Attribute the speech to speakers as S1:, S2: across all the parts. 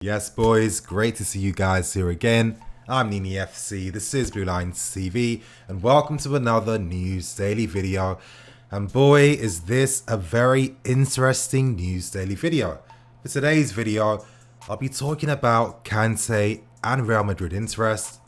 S1: Yes, boys, great to see you guys here again. I'm Nini FC, this is Blue Lines TV, and welcome to another news daily video. And boy, is this a very interesting news daily video. For today's video, I'll be talking about Kante and Real Madrid interest.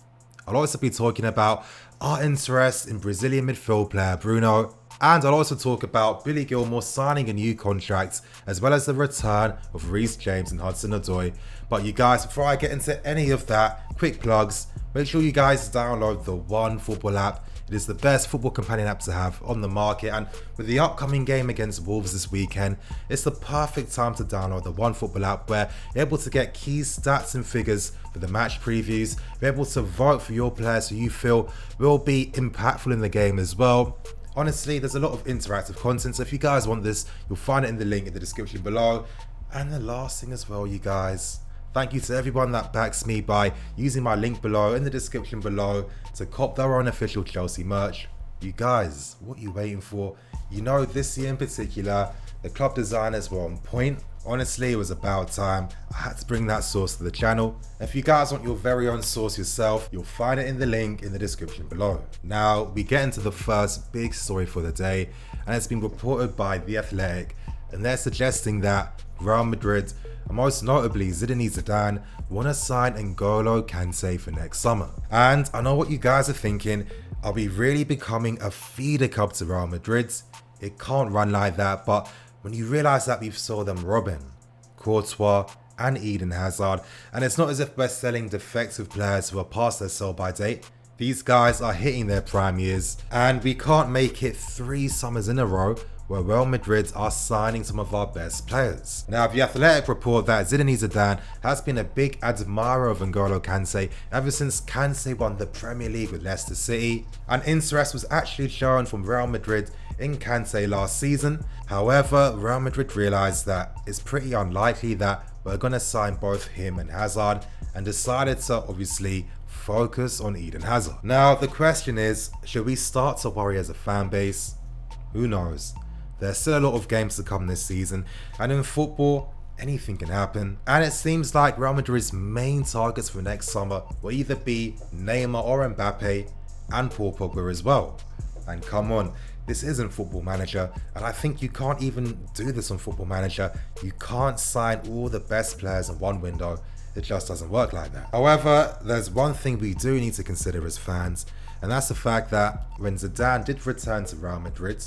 S1: I'll also be talking about our interest in Brazilian midfield player Bruno. And I'll also talk about Billy Gilmour signing a new contract, as well as the return of Reece James and Hudson-Odoi. But you guys, before I get into any of that, quick plugs. Make sure you guys download the OneFootball app. It is the best football companion app to have on the market, and with the upcoming game against Wolves this weekend, it's the perfect time to download the OneFootball app, where you're able to get key stats and figures for the match previews. You're able to vote for your players who you feel will be impactful in the game as well. Honestly, there's a lot of interactive content, so if you guys want this, you'll find it in the link in the description below. And the last thing as well, you guys, thank you to everyone that backs me by using my link below in the description below to cop their own official Chelsea merch. You guys, what are you waiting for? You know, this year in particular, the club designers were on point. Honestly, it was about time. I had to bring that sauce to the channel. If you guys want your very own sauce yourself, you'll find it in the link in the description below. Now, we get into the first big story for the day, and it's been reported by The Athletic, and they're suggesting that Real Madrid, and most notably Zinedine Zidane, want to sign N'Golo Kante for next summer. And I know what you guys are thinking, are we really becoming a feeder club to Real Madrid? It can't run like that, but when you realise that we've saw them Robin, Courtois and Eden Hazard, and it's not as if we're selling defective players who are past their sell-by date. These guys are hitting their prime years, and we can't make it 3 summers in a row where Real Madrid are signing some of our best players. Now, The Athletic report that Zinedine Zidane has been a big admirer of N'Golo Kante ever since Kante won the Premier League with Leicester City, and interest was actually shown from Real Madrid in Kante last season. However, Real Madrid realised that it's pretty unlikely that we're going to sign both him and Hazard, and decided to obviously focus on Eden Hazard. Now, the question is, should we start to worry as a fan base? Who knows? There's still a lot of games to come this season, and in football, anything can happen. And it seems like Real Madrid's main targets for next summer will either be Neymar or Mbappe, and Paul Pogba as well. And come on, this isn't Football Manager, and I think you can't even do this on Football Manager. You can't sign all the best players in one window. It just doesn't work like that. However, there's one thing we do need to consider as fans, and that's the fact that when Zidane did return to Real Madrid,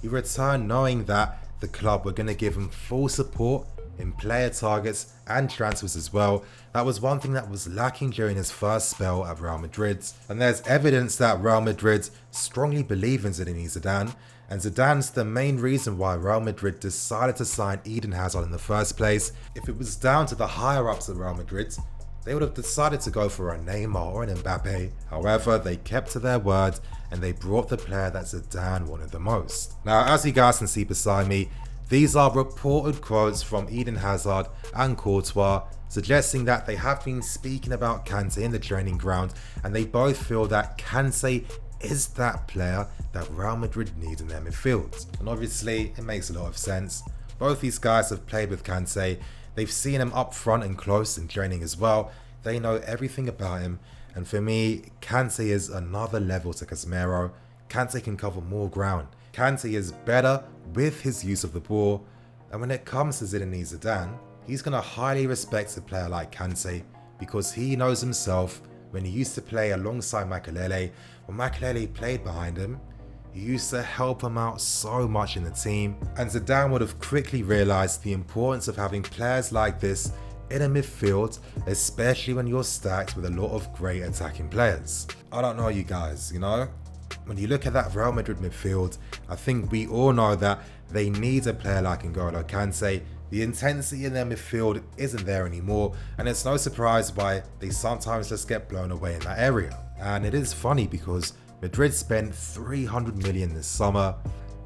S1: he returned knowing that the club were going to give him full support in player targets and transfers as well. That was one thing that was lacking during his first spell at Real Madrid. And there's evidence that Real Madrid strongly believe in Zinedine Zidane, and Zidane's the main reason why Real Madrid decided to sign Eden Hazard in the first place. If it was down to the higher ups at Real Madrid, they would have decided to go for a Neymar or an Mbappe. However, they kept to their word and they brought the player that Zidane wanted the most. Now, as you guys can see beside me, these are reported quotes from Eden Hazard and Courtois, suggesting that they have been speaking about Kante in the training ground, and they both feel that Kante is that player that Real Madrid need in their midfield. And obviously, it makes a lot of sense. Both these guys have played with Kante. They've seen him up front and close in training as well. They know everything about him. And for me, Kante is another level to Casemiro. Kante can cover more ground. Kante is better with his use of the ball. And when it comes to Zinedine Zidane, he's going to highly respect a player like Kante, because he knows himself when he used to play alongside Makelele. When Makelele played behind him, he used to help him out so much in the team. And Zidane would have quickly realised the importance of having players like this in a midfield, especially when you're stacked with a lot of great attacking players. I don't know, you guys, you know? When you look at that Real Madrid midfield, I think we all know that they need a player like N'Golo Kante. The intensity in their midfield isn't there anymore, and it's no surprise why they sometimes just get blown away in that area. And it is funny because Madrid spent 300 million this summer.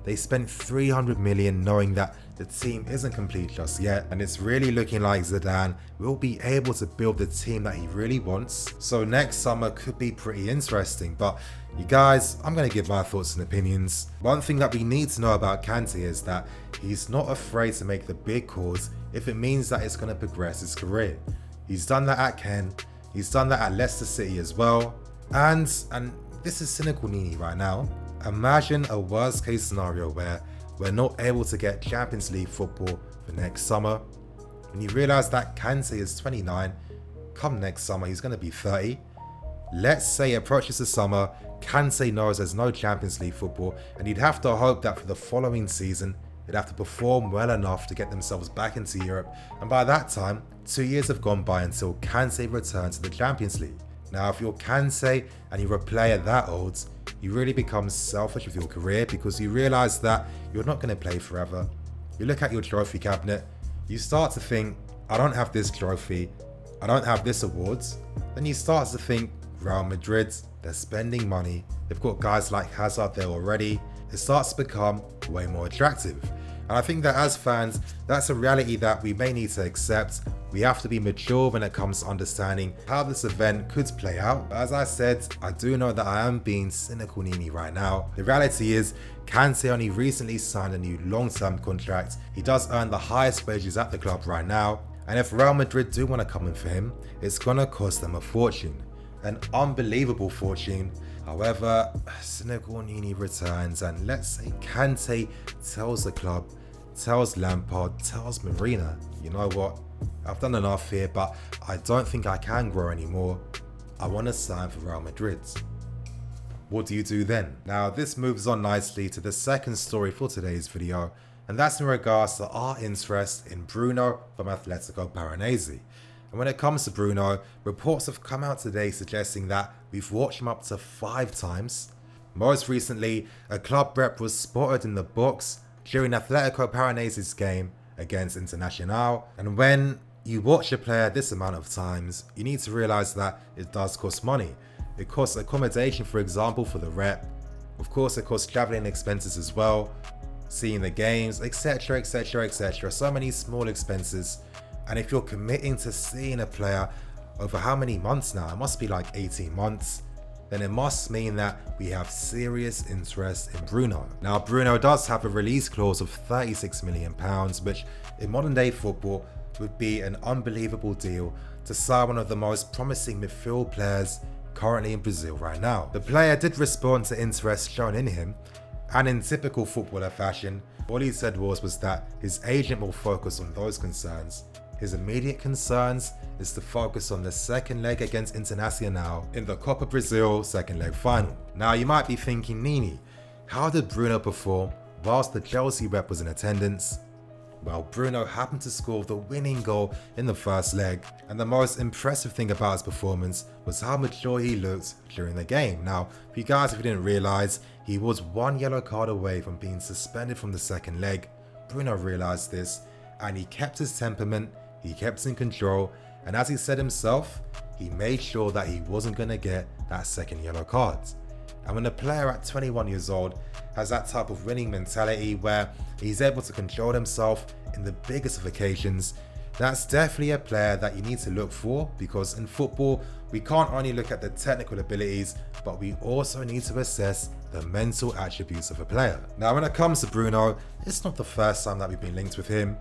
S1: They spent 300 million knowing that the team isn't complete just yet, and it's really looking like Zidane will be able to build the team that he really wants. So next summer could be pretty interesting, but you guys, I'm going to give my thoughts and opinions. One thing that we need to know about Kante is that he's not afraid to make the big calls if it means that it's going to progress his career. He's done that at Kent. He's done that at Leicester City as well. And this is cynical Nini right now. Imagine a worst case scenario where we're not able to get Champions League football for next summer. When you realise that Kante is 29, come next summer he's going to be 30. Let's say it approaches the summer, Kante knows there's no Champions League football, and he'd have to hope that for the following season they'd have to perform well enough to get themselves back into Europe, and by that time 2 years have gone by until Kante returns to the Champions League. Now if you're Kante and you're a player that old, you really become selfish with your career because you realise that you're not going to play forever. You look at your trophy cabinet, you start to think, I don't have this trophy, I don't have this awards. Then you start to think, Real Madrid, they're spending money, they've got guys like Hazard there already. It starts to become way more attractive. And I think that as fans, that's a reality that we may need to accept. We have to be mature when it comes to understanding how this event could play out. But as I said, I do know that I am being cynical Nini right now. The reality is, Kante only recently signed a new long-term contract. He does earn the highest wages at the club right now. And if Real Madrid do want to come in for him, it's going to cost them a fortune. An unbelievable fortune. However, cynical Nini returns, and let's say Kante tells the club, tells Lampard, tells Marina, you know what, I've done enough here, but I don't think I can grow anymore. I want to sign for Real Madrid. What do you do then? Now this moves on nicely to the second story for today's video, and that's in regards to our interest in Bruno from Atletico Paranaense. And when it comes to Bruno, reports have come out today suggesting that we've watched him up to 5 times. Most recently, a club rep was spotted in the box during Atletico Paranaense's game against Internacional. And when you watch a player this amount of times, you need to realise that it does cost money. It costs accommodation, for example, for the rep. Of course, it costs travelling expenses as well, seeing the games, etc, etc, etc. So many small expenses. And if you're committing to seeing a player over how many months now, it must be like 18 months, then it must mean that we have serious interest in Bruno. Now Bruno does have a release clause of £36 million, which in modern day football would be an unbelievable deal to sign one of the most promising midfield players currently in Brazil right now. The player did respond to interest shown in him, and in typical footballer fashion, all he said was that his agent will focus on those concerns. His immediate concerns is to focus on the second leg against Internacional in the Copa Brazil second leg final. Now you might be thinking, Nini, how did Bruno perform whilst the Chelsea rep was in attendance? Well, Bruno happened to score the winning goal in the first leg, and the most impressive thing about his performance was how mature he looked during the game. Now, for you guys if you didn't realise, he was 1 yellow card away from being suspended from the second leg. Bruno realised this, and he kept his temperament, he kept in control, and as he said himself, he made sure that he wasn't going to get that second yellow card. And when a player at 21 years old has that type of winning mentality where he's able to control himself in the biggest of occasions, that's definitely a player that you need to look for, because in football we can't only look at the technical abilities, but we also need to assess the mental attributes of a player. Now when it comes to Bruno, it's not the first time that we've been linked with him.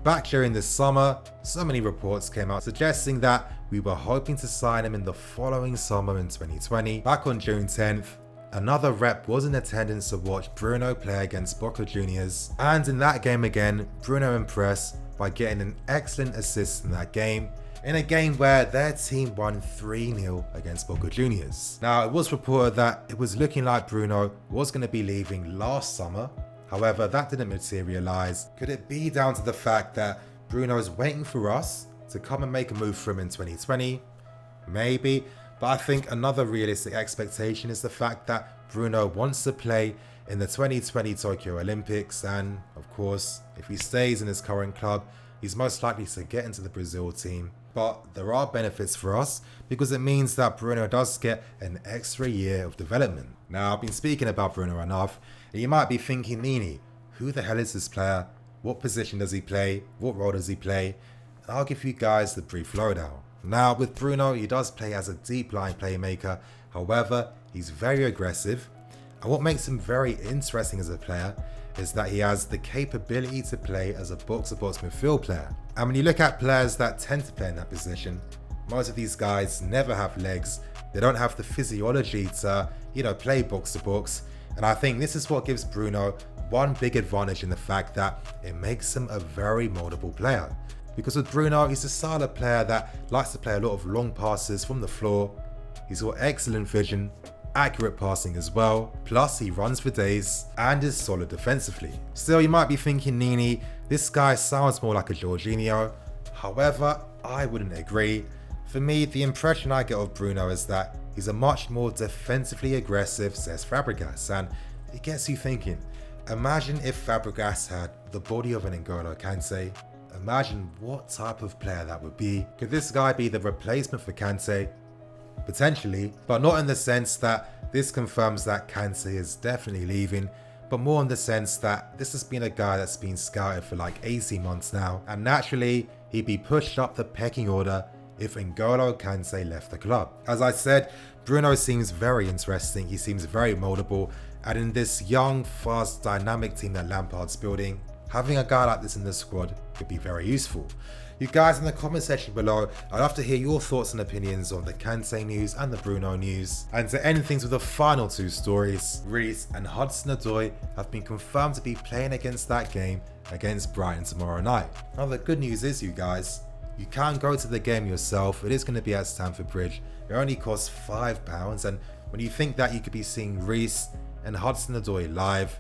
S1: Back during this summer, so many reports came out suggesting that we were hoping to sign him in the following summer in 2020. Back on June 10th, another rep was in attendance to watch Bruno play against Boca Juniors, and in that game again, Bruno impressed by getting an excellent assist in that game, in a game where their team won 3-0 against Boca Juniors. Now it was reported that it was looking like Bruno was going to be leaving last summer. However, that didn't materialise. Could it be down to the fact that Bruno is waiting for us to come and make a move for him in 2020? Maybe, but I think another realistic expectation is the fact that Bruno wants to play in the 2020 Tokyo Olympics, and of course, if he stays in his current club, he's most likely to get into the Brazil team. But there are benefits for us because it means that Bruno does get an extra year of development. Now, I've been speaking about Bruno enough, and you might be thinking, Nini, who the hell is this player? What position does he play? What role does he play? And I'll give you guys the brief lowdown. Now, with Bruno, he does play as a deep line playmaker. However, he's very aggressive. And what makes him very interesting as a player is that he has the capability to play as a box-to-box midfield player. And when you look at players that tend to play in that position, most of these guys never have legs. They don't have the physiology to, play box-to-box. And I think this is what gives Bruno one big advantage in the fact that it makes him a very moldable player. Because with Bruno, he's a style of player that likes to play a lot of long passes from the floor. He's got excellent vision, accurate passing as well, plus he runs for days and is solid defensively. Still, you might be thinking, Nini, this guy sounds more like a Jorginho. However, I wouldn't agree. For me, the impression I get of Bruno is that he's a much more defensively aggressive Cesc Fabregas, and it gets you thinking, imagine if Fabregas had the body of an N'Golo Kante. Imagine what type of player that would be. Could this guy be the replacement for Kante? Potentially, but not in the sense that this confirms that Kante is definitely leaving, but more in the sense that this has been a guy that's been scouted for like 18 months now, and naturally he'd be pushed up the pecking order if N'Golo Kante left the club. As I said, Bruno seems very interesting, he seems very moldable, and in this young, fast, dynamic team that Lampard's building, having a guy like this in the squad could be very useful. You guys in the comment section below, I'd love to hear your thoughts and opinions on the Kante news and the Bruno news. And to end things with the final two stories, Reece and Hudson-Odoi have been confirmed to be playing against that game against Brighton tomorrow night. Now the good news is, you guys, you can go to the game yourself. It is going to be at Stamford Bridge. It only costs £5, and when you think that you could be seeing Reece and Hudson-Odoi live,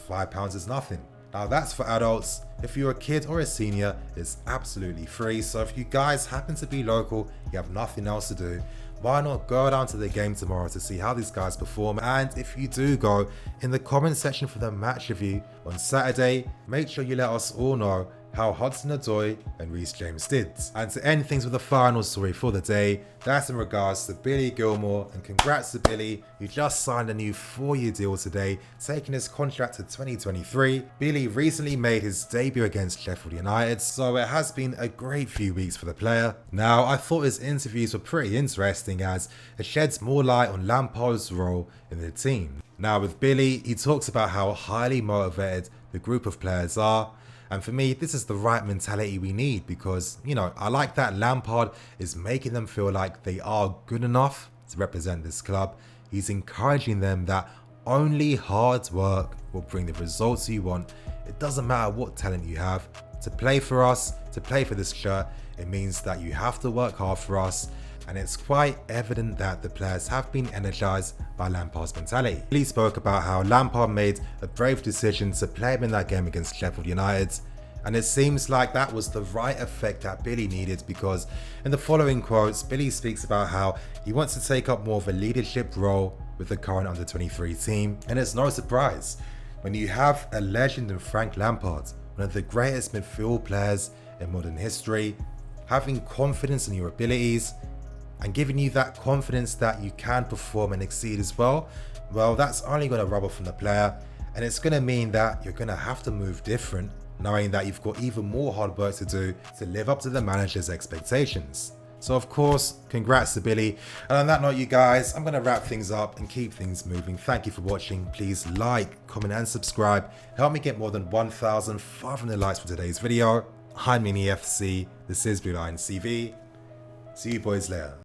S1: £5 is nothing. Now that's for adults. If you're a kid or a senior, it's absolutely free. So if you guys happen to be local, you have nothing else to do, why not go down to the game tomorrow to see how these guys perform? And if you do go, in the comment section for the match review on Saturday, make sure you let us all know how Hudson-Odoi and Reece James did. And to end things with the final story for the day, that's in regards to Billy Gilmour, and congrats to Billy, who just signed a new 4-year deal today, taking his contract to 2023. Billy recently made his debut against Sheffield United, so it has been a great few weeks for the player. Now, I thought his interviews were pretty interesting as it sheds more light on Lampard's role in the team. Now with Billy, he talks about how highly motivated the group of players are. And for me, this is the right mentality we need because, I like that Lampard is making them feel like they are good enough to represent this club. He's encouraging them that only hard work will bring the results you want. It doesn't matter what talent you have. To play for us, to play for this shirt, it means that you have to work hard for us. And it's quite evident that the players have been energized by Lampard's mentality. He spoke about how Lampard made a brave decision to play him in that game against Sheffield United, and it seems like that was the right effect that Billy needed because in the following quotes, Billy speaks about how he wants to take up more of a leadership role with the current under-23 team, and it's no surprise when you have a legend in Frank Lampard, one of the greatest midfield players in modern history, having confidence in your abilities and giving you that confidence that you can perform and exceed as well, that's only going to rub off on the player, and it's going to mean that you're going to have to move different, knowing that you've got even more hard work to do to live up to the manager's expectations. So of course, congrats to Billy. And on that note, you guys, I'm going to wrap things up and keep things moving. Thank you for watching. Please like, comment and subscribe. Help me get more than 1,500 likes for today's video. I'm MiniFC. This is Blue Line CV. See you boys later.